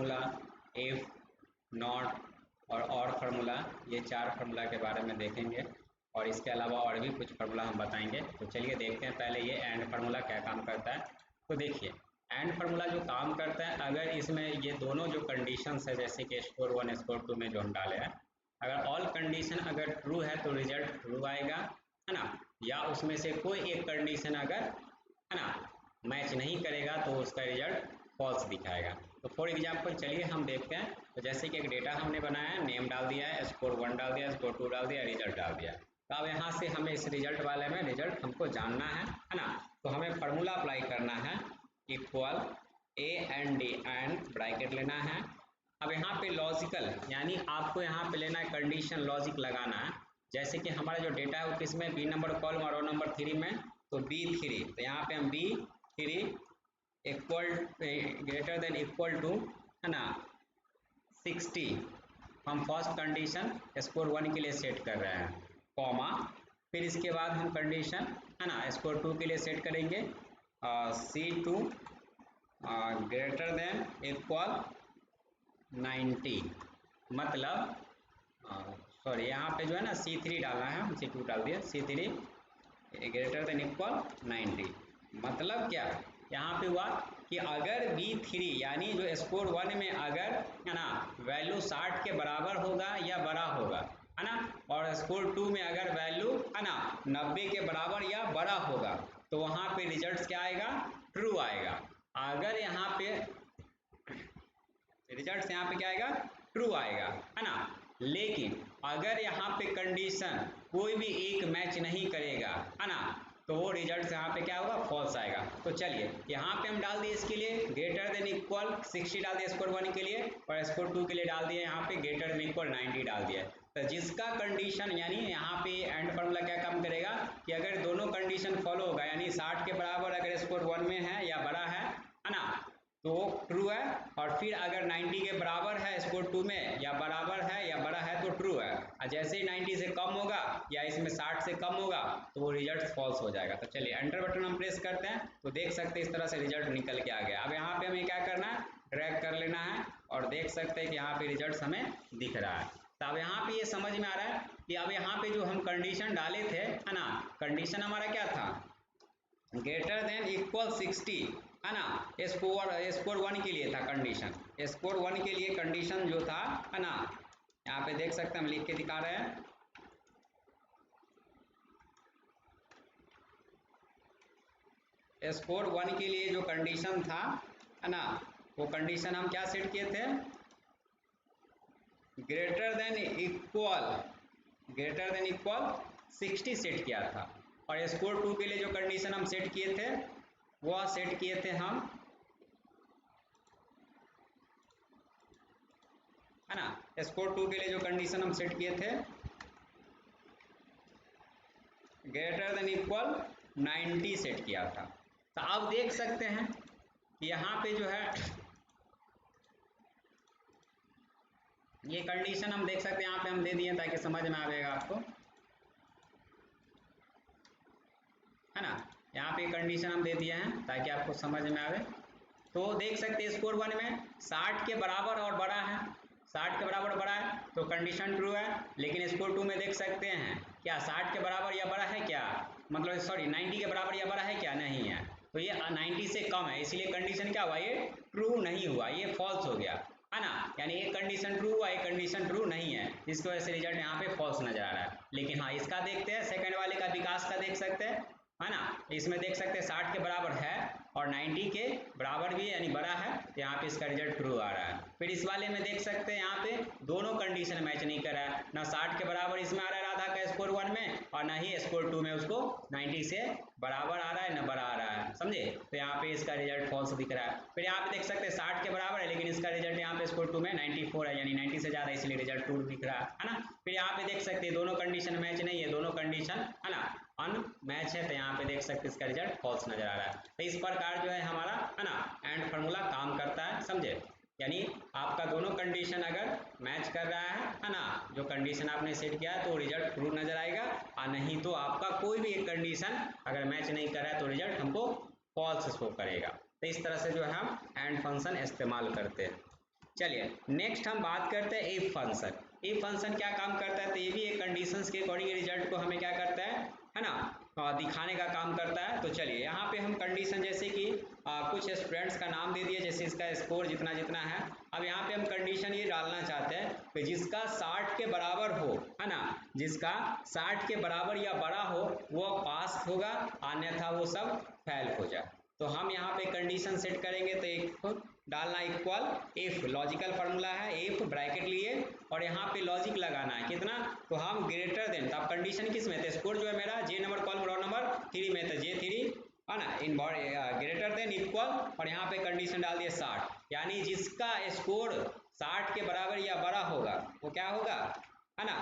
Formula, if, not और formula, ये 4 formula के बारे में देखेंगे और इसके अलावा और भी कुछ फार्मूला हम बताएंगे। तो चलिए देखते हैं पहले ये एंड फार्मूला क्या काम करता है। तो देखिए एंड फार्मूला जो काम करता है, अगर इसमें ये दोनों जो कंडीशंस है जैसे कि स्कोर 1 स्कोर 2 में जो हम डाले हैं, अगर ऑल कंडीशन अगर ट्रू है तो रिजल्ट ट्रू आएगा, है ना, या उसमें से कोई एक कंडीशन अगर, है ना, मैच नहीं करेगा तो उसका रिजल्ट फॉल्स दिखाएगा। तो फॉर एग्जांपल चलिए हम देखते हैं। तो जैसे कि एक डेटा हमने बनाया है, नेम डाल दिया है, स्कोर 1 डाल दिया, स्कोर 2 डाल दिया, रिजल्ट डाल दिया। तो अब यहाँ से हमें इस रिजल्ट वाले में रिजल्ट हमको जानना है ना। तो हमें फार्मूला अप्लाई करना है, equal A and D and bracket लेना है। अब यहाँ पे लॉजिकल यानी आपको यहाँ पे लेना है कंडीशन लॉजिक लगाना है। जैसे कि हमारा जो डेटा है वो किसमें, बी नंबर कॉलम और रो नंबर 3 में, तो B3, तो यहाँ पे हम B3 equal greater than equal to, है ना, 60 हम फर्स्ट कंडीशन स्कोर 1 के लिए सेट कर रहे हैं, कॉमा, फिर इसके बाद हम कंडीशन, है ना, स्कोर 2 के लिए सेट करेंगे C2 ग्रेटर देन इक्वल 90, मतलब सॉरी यहाँ पे जो है ना C3 डालना है, हम C2 डाल दिया, C3 ग्रेटर देन इक्वल 90। मतलब क्या यहाँ पे हुआ कि अगर B3 यानी जो स्कोर 1 में अगर, है ना, वैल्यू 60 के बराबर होगा या बड़ा होगा, है ना, और स्कोर 2 में अगर वैल्यू, है ना, 90 के बराबर या बड़ा होगा, तो वहाँ पे रिजल्ट क्या आएगा, ट्रू आएगा। अगर यहाँ पे रिजल्ट यहाँ पे क्या आएगा, ट्रू आएगा, है ना। लेकिन अगर यहाँ पे कंडीशन कोई भी एक मैच नहीं करेगा, है ना, तो वो रिजल्ट यहाँ पे क्या होगा, फॉल्स आएगा। तो चलिए यहाँ पे हम डाल दिए इसके लिए ग्रेटर देन इक्वल 60 डाल दिया स्कोर 1 के लिए, और स्कोर 2 के लिए डाल दिए यहाँ पे ग्रेटर देन इक्वल 90 डाल दिया। तो जिसका कंडीशन यानी यहाँ पे एंड फार्मूला क्या काम करेगा कि अगर दोनों कंडीशन फॉलो होगा, यानी 60 के बराबर अगर स्कोर 1 में है या बड़ा है ना, तो ट्रू है, और फिर अगर 90 के बराबर है स्कोर 2 में या बराबर है या बड़ा है तो ट्रू है, और जैसे ही 90 से कम होगा या इसमें 60 से कम होगा तो वो रिजल्ट फॉल्स हो जाएगा। तो चलिए एंटर बटन हम प्रेस करते हैं तो देख सकते हैं इस तरह से रिजल्ट निकल के आ गया। अब यहाँ पे हमें क्या करना है, ड्रैग कर लेना है और देख सकते हैं कि यहाँ पे रिजल्ट हमें दिख रहा है। तो अब यहाँ पे ये समझ में आ रहा है कि अब यहाँ पे जो हम कंडीशन डाले थे, है ना, कंडीशन हमारा क्या था, ग्रेटर देन इक्वल 60, है ना, स्कोर 1 के लिए था कंडीशन, स्कोर 1 के लिए कंडीशन जो था, है ना, यहाँ पे देख सकते हैं हम लिख के दिखा रहे हैं, स्कोर 1 के लिए जो कंडीशन था, है ना, वो कंडीशन हम क्या सेट किए थे, ग्रेटर देन इक्वल 60 सेट किया था। और स्कोर 2 के लिए जो कंडीशन हम सेट किए थे वो सेट किए थे हम, है ना, स्कोर 2 के लिए जो कंडीशन हम सेट किए थे ग्रेटर देन इक्वल 90 सेट किया था। तो अब देख सकते हैं कि यहाँ पे जो है ये कंडीशन हम देख सकते हैं, यहाँ पे हम दे दिए ताकि समझ में आएगा आपको, है ना, यहाँ पे कंडीशन हम दे दिए हैं ताकि आपको समझ में आवे। तो देख सकते हैं स्कोर 1 में 60 के बराबर और बड़ा है, 60 के बराबर बड़ा है तो कंडीशन ट्रू है। लेकिन स्कोर 2 में देख सकते हैं क्या 60 के बराबर या बड़ा है क्या, मतलब सॉरी 90 के बराबर या बड़ा है क्या, नहीं है, तो ये 90 से कम है, इसलिए कंडीशन क्या हुआ, ये ट्रू नहीं हुआ, ये फॉल्स हो गया, है ना। यानी एक कंडीशन ट्रू हुआ, एक कंडीशन ट्रू नहीं है, इसकी वजह से रिजल्ट यहाँ पे फॉल्स नजर आ रहा है। लेकिन हाँ इसका देखते हैं, सेकंड वाले का विकास का देख सकते हैं, है ना, इसमें देख सकते हैं 60 के बराबर है और 90 के बराबर भी है यानी बड़ा है, तो यहाँ पे इसका रिजल्ट ट्रू आ रहा है। फिर इस वाले में देख सकते हैं यहाँ पे दोनों कंडीशन मैच नहीं कर रहा है, ना 60 के बराबर इसमें आ रहा है राधा का स्कोर 1 में, और ना ही स्कोर 2 में उसको 90 से बराबर आ रहा है, ना बड़ा आ रहा है, समझे। तो यहाँ पे इसका रिजल्ट फॉल्स दिख रहा है। फिर यहाँ पे देख सकते हैं 60 के बराबर है लेकिन इसका रिजल्ट यहाँ पे स्कोर 2 में 94 है, यानी 90 से ज्यादा, इसलिए रिजल्ट ट्रू दिख रहा है ना। फिर यहाँ पे देख सकते हैं दोनों कंडीशन मैच नहीं है, दोनों कंडीशन, है ना, अनमैच है, तो यहाँ पे देख सकते हैं इसका रिजल्ट फॉल्स नजर आ रहा है। तो इस प्रकार जो है हमारा, है ना, एंड फार्मूला काम करता है, समझे। यानी आपका दोनों कंडीशन अगर मैच कर रहा है ना, जो कंडीशन आपने सेट किया है तो रिजल्ट ट्रू नजर आएगा, और नहीं तो आपका कोई भी एक कंडीशन अगर मैच नहीं कर रहा है तो रिजल्ट हमको फॉल्स शो करेगा। तो इस तरह से जो है हम एंड फंक्शन इस्तेमाल करते हैं। चलिए नेक्स्ट हम बात करते हैं इफ फंक्शन। इफ फंक्शन क्या काम करता है, तो ये भी एक कंडीशंस के अकॉर्डिंग रिजल्ट को हमें क्या करता है ना, दिखाने का काम करता है। तो चलिए यहाँ पे हम कंडीशन जैसे कि कुछ स्टूडेंट्स का नाम दे दिए, जैसे इसका स्कोर जितना जितना है। अब यहाँ पे हम कंडीशन ये डालना चाहते हैं कि जिसका 60 के बराबर हो, है ना, जिसका 60 के बराबर या बड़ा हो वो पास होगा, अन्यथा वो सब फेल हो जाए। तो हम यहाँ पे कंडीशन सेट करेंगे, तो एक डालना इक्वल इफ, लॉजिकल फार्मूला है इफ, ब्रैकेट लिए और यहाँ पे लॉजिक लगाना है कितना, तो हम ग्रेटर देन, तो अब कंडीशन किस में थे, स्कोर जो है मेरा जे नंबर कॉलम रो नंबर 3 में, तो J3 है ना, इन ग्रेटर देन इक्वल और यहाँ पे कंडीशन डाल दिए 60, यानी जिसका स्कोर 60 के बराबर या बड़ा होगा वो क्या होगा, है ना,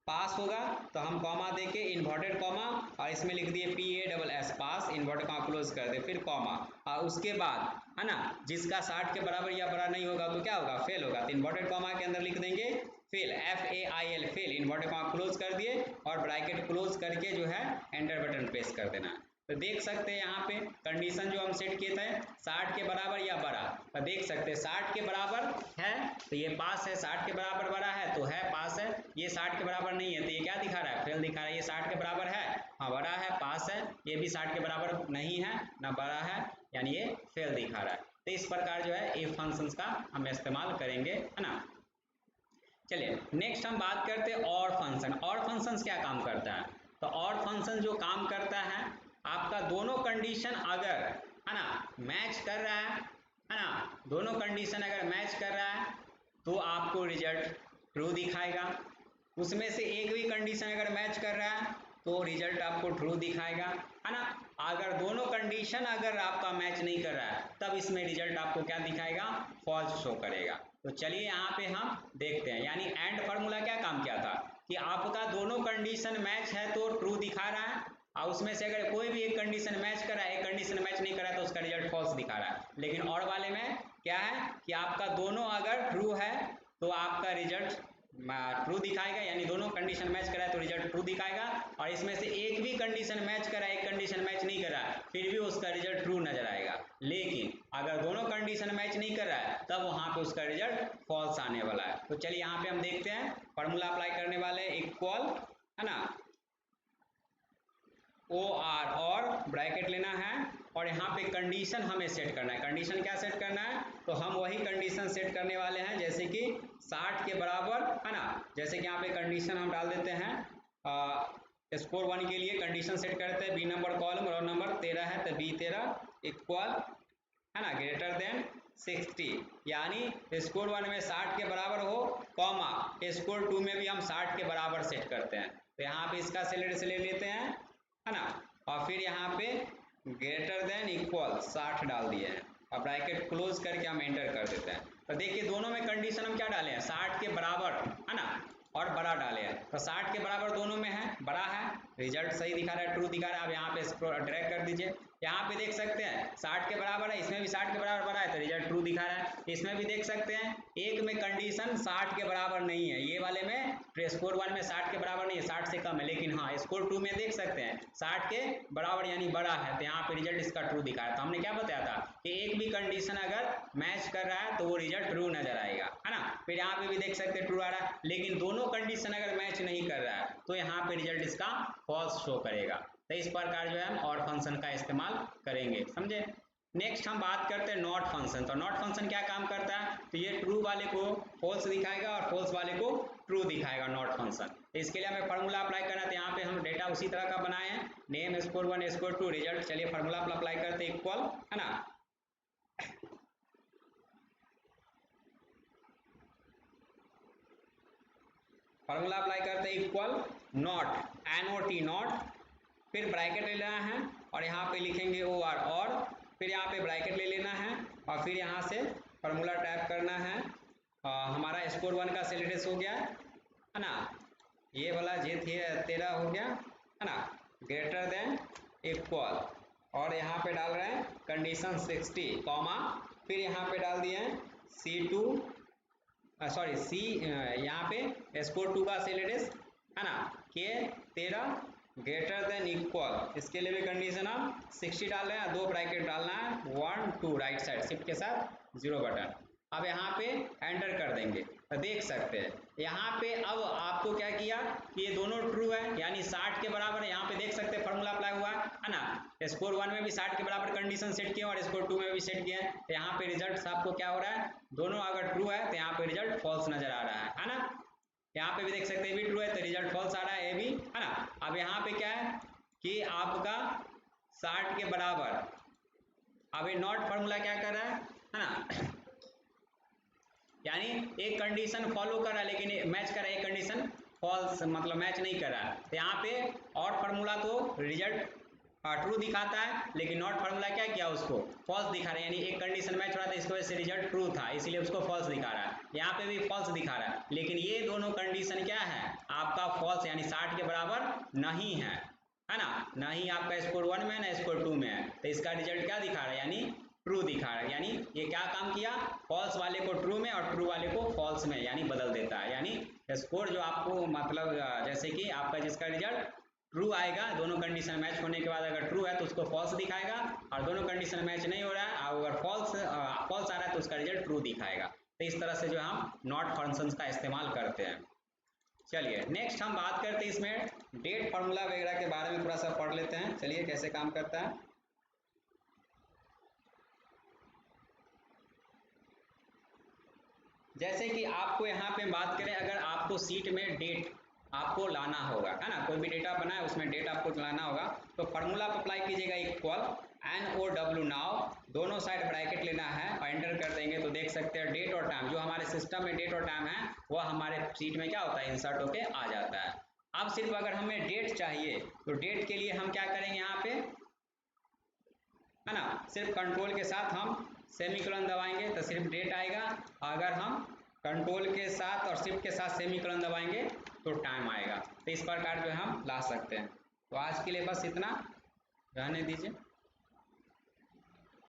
पास होगा। तो हम कॉमा देके इन्वर्टेड कॉमा और इसमें लिख दिए PASS पास, इन्वर्टेड कॉमा क्लोज कर दे, फिर कॉमा और उसके बाद है ना जिसका 60 के बराबर या बड़ा नहीं होगा तो क्या होगा, फेल होगा। तो इन्वर्टेड कॉमा के अंदर लिख देंगे fail, FAIL fail, inverted comma close कर दिए और ब्रैकेट क्लोज करके जो है एंटर बटन प्रेस कर देना। तो देख सकते हैं यहाँ पे कंडीशन जो हम सेट किए थे 60 के बराबर या बड़ा, तो देख सकते हैं 60 के बराबर है तो ये पास है, 60 के बराबर बड़ा है तो है पास है, ये 60 के बराबर नहीं है तो ये क्या दिखा रहा है, फेल दिखा रहा है। ये 60 के बराबर है, हाँ बड़ा है, पास है, ये भी 60 के बराबर नहीं है ना बड़ा है, यानी ये फेल दिखा रहा है। तो इस प्रकार जो है इफ फंक्शंस का हम इस्तेमाल करेंगे, है ना। चलिए नेक्स्ट हम बात करते हैं और फंक्शन। और फंक्शंस क्या काम करता है, तो और फंक्शन जो काम करता है आपका दोनों कंडीशन अगर, है ना, मैच कर रहा है ना, दोनों कंडीशन अगर मैच कर रहा है तो आपको रिजल्ट ट्रू दिखाएगा। उसमें से एक भी कंडीशन अगर मैच कर रहा है तो रिजल्ट आपको ट्रू दिखाएगा, है ना। अगर दोनों कंडीशन अगर आपका मैच नहीं कर रहा है तब इसमें रिजल्ट आपको क्या दिखाएगा, फॉल्स शो करेगा। तो चलिए यहाँ पे हम देखते हैं, यानी एंड फार्मूला क्या काम किया था कि आपका दोनों कंडीशन मैच है तो ट्रू दिखा रहा है, और उसमें से अगर कोई भी एक कंडीशन मैच कर रहा है, एक कंडीशन मैच नहीं कर रहा है तो उसका रिजल्ट फॉल्स दिखा रहा है। लेकिन और वाले में क्या है कि आपका दोनों अगर ट्रू है तो आपका रिजल्ट ट्रू दिखाएगा, यानी दोनों कंडीशन मैच कर रहा है तो रिजल्ट ट्रू दिखाएगा, और इसमें से एक भी कंडीशन मैच कर रहा है, एक कंडीशन मैच नहीं कर रहा है, फिर भी उसका रिजल्ट ट्रू नजर आएगा। लेकिन अगर दोनों कंडीशन मैच नहीं कर रहा है तब वहां पे उसका रिजल्ट फॉल्स आने वाला है। तो चलिए यहाँ पे हम देखते हैं, फॉर्मूला अप्लाई करने वाले इक्वल, है ना, OR और ब्रैकेट लेना है और यहाँ पे कंडीशन हमें सेट करना है। कंडीशन क्या सेट करना है, तो हम वही कंडीशन सेट करने वाले हैं जैसे कि 60 के बराबर, है ना। जैसे कि यहाँ पे कंडीशन हम डाल देते हैं, स्कोर 1 के लिए कंडीशन सेट करते हैं, B number column roll number 13 है तो B13 इक्वल, है ना, ग्रेटर देन 60, यानी स्कोर 1 में 60 के बराबर हो, कॉमा स्कोर 2 में भी हम 60 के बराबर सेट करते हैं। तो यहाँ पे इसका सैलरी से ले लेते हैं, है ना, और फिर यहाँ पे ग्रेटर देन इक्वल 60 डाल दिए हैं और ब्रैकेट क्लोज करके हम एंटर कर देते हैं। तो देखिए दोनों में कंडीशन हम क्या डाले हैं, 60 के बराबर, है ना, और बड़ा डाले हैं। तो 60 के बराबर दोनों में है, बड़ा है, रिजल्ट सही दिखा रहा है, ट्रू दिखा रहा है। अब यहाँ पे ड्रैग कर दीजिए, यहाँ पे देख सकते हैं 60 के बराबर है, इसमें भी 60 के बराबर बड़ा है तो रिजल्ट ट्रू दिखा रहा है। इसमें भी देख सकते हैं एक में कंडीशन 60 के बराबर नहीं है, ये वाले में स्कोर 1 में 60 के बराबर नहीं है, 60 से कम है, लेकिन हाँ स्कोर 2 में देख सकते हैं 60 के बराबर यानी बड़ा है, तो यहाँ पे रिजल्ट इसका ट्रू दिखा रहा है। तो हमने क्या बताया था कि एक भी कंडीशन अगर मैच कर रहा है तो वो रिजल्ट ट्रू नजर आएगा, है ना। फिर यहाँ पे भी देख सकते हैं ट्रू आ रहा है, लेकिन दोनों कंडीशन अगर मैच नहीं कर रहा है तो यहाँ पे रिजल्ट इसका फॉल्स शो करेगा। तो इस प्रकार जो है हम और फंक्शन का इस्तेमाल करेंगे, समझे। नेक्स्ट हम बात करते हैं नॉट फंक्शन। तो नॉट फंक्शन क्या काम करता है, तो ये ट्रू वाले को फॉल्स दिखाएगा और फॉल्स वाले को ट्रू दिखाएगा नॉट फंक्शन। तो इसके लिए हमें फार्मूला अप्लाई करना है, तो यहाँ पे हम डेटा उसी तरह का बनाए हैं, नेम स्कोर 1 स्कोर 2 रिजल्ट। चलिए फार्मूला अप्लाई करते हैं इक्वल, है ना, फार्मूला अप्लाई करते हैं इक्वल नॉट, NOT नॉट, फिर ब्रैकेट ले लेना है और यहाँ पे लिखेंगे OR और, फिर यहाँ पे ब्रैकेट ले लेना है और फिर यहाँ से फार्मूला टाइप करना है। हमारा स्कोर 1 का सिलेबस हो गया, है ना, ये वाला J13 हो गया, है ना, ग्रेटर देन इक्वल, और यहाँ पे डाल रहे हैं कंडीशन 60 कॉमा, फिर यहाँ पे डाल दिए हैं C2 सॉरी C, यहाँ पे स्कोर 2 का सिलेबस, है ना, K13 ग्रेटर देन इक्वल, इसके लिए भी कंडीशन हम 60 डाल रहे हैं, 2 ब्रैकेट डालना है, 1 2 राइट साइड शिफ्ट के साथ 0 बटन, अब यहाँ पे एंटर कर देंगे तो देख सकते हैं यहाँ पे अब आपको क्या किया कि ये दोनों ट्रू है यानी 60 के बराबर है। यहाँ पे देख सकते हैं फॉर्मूला अप्लाई हुआ है ना। स्कोर 1 में भी 60 के बराबर कंडीशन सेट किए और स्कोर 2 में भी सेट किए हैं। तो यहाँ पे रिजल्ट आपको क्या हो रहा है, दोनों अगर ट्रू है तो यहाँ पे रिजल्ट फॉल्स नजर आ रहा है ना। यहाँ पे भी देख सकते हैं ये भी ट्रू है तो रिजल्ट फॉल्स आ रहा है, ये भी है ना। अब यहाँ पे क्या है कि आपका 60 के बराबर, अब ये नॉट फार्मूला क्या कर रहा है ना, यानी एक कंडीशन फॉलो कर रहा है लेकिन मैच कर रहा है, एक कंडीशन फॉल्स मतलब मैच नहीं कर रहा है। तो यहाँ पे और फार्मूला तो रिजल्ट ट्रू दिखाता है लेकिन नॉट फार्मूला क्या किया उसको फॉल्स दिखा रहा है, यानी एक कंडीशन मैच हो रहा था इसकी वजह से रिजल्ट ट्रू था इसीलिए उसको फॉल्स दिखा रहा है। यहाँ पे भी फॉल्स दिखा रहा है लेकिन ये दोनों कंडीशन क्या है आपका फॉल्स यानी 60 के बराबर नहीं है ना, ना ही आपका स्कोर 1 में ना स्कोर 2 में है। तो इसका रिजल्ट क्या दिखा रहा है यानी ट्रू दिखा रहा है, यानी ये क्या काम किया फॉल्स वाले को ट्रू में और ट्रू वाले को फॉल्स में यानी बदल देता है। यानी स्कोर जो आपको मतलब जैसे कि आपका जिसका रिजल्ट ट्रू आएगा दोनों कंडीशन मैच होने के बाद अगर ट्रू है तो उसको फॉल्स दिखाएगा और दोनों कंडीशन मैच नहीं हो रहा है अगर फॉल्स आ रहा है तो उसका रिजल्ट ट्रू दिखाएगा। तो इस तरह से जो हम नॉट फंक्शंस का इस्तेमाल करते हैं। चलिए नेक्स्ट हम बात करते हैं इसमें डेट फार्मूला वगैरह के बारे में थोड़ा सा पढ़ लेते हैं। चलिए कैसे काम करता है। जैसे कि आपको यहाँ पे बात करें अगर आपको सीट में डेट आपको लाना होगा है ना, कोई भी डेटा बना है उसमें डेट आपको लाना होगा तो फार्मूला अप्लाई कीजिएगा इक्वल NOW नाउ, दोनों साइड ब्रैकेट लेना है और एंटर कर देंगे तो देख सकते हैं डेट और टाइम जो हमारे सिस्टम में डेट और टाइम है वह हमारे सीट में क्या होता है इंसर्ट होके आ जाता है। अब सिर्फ अगर हमें डेट चाहिए तो डेट के लिए हम क्या करेंगे यहाँ पे है ना, सिर्फ कंट्रोल के साथ हम सेमीकोलन दबाएंगे तो सिर्फ डेट आएगा, अगर हम कंट्रोल के साथ और शिफ्ट के साथ सेमीकोलन दबाएंगे तो टाइम आएगा। तो इस प्रकार जो हम ला सकते हैं। तो आज के लिए बस इतना, रहने दीजिए।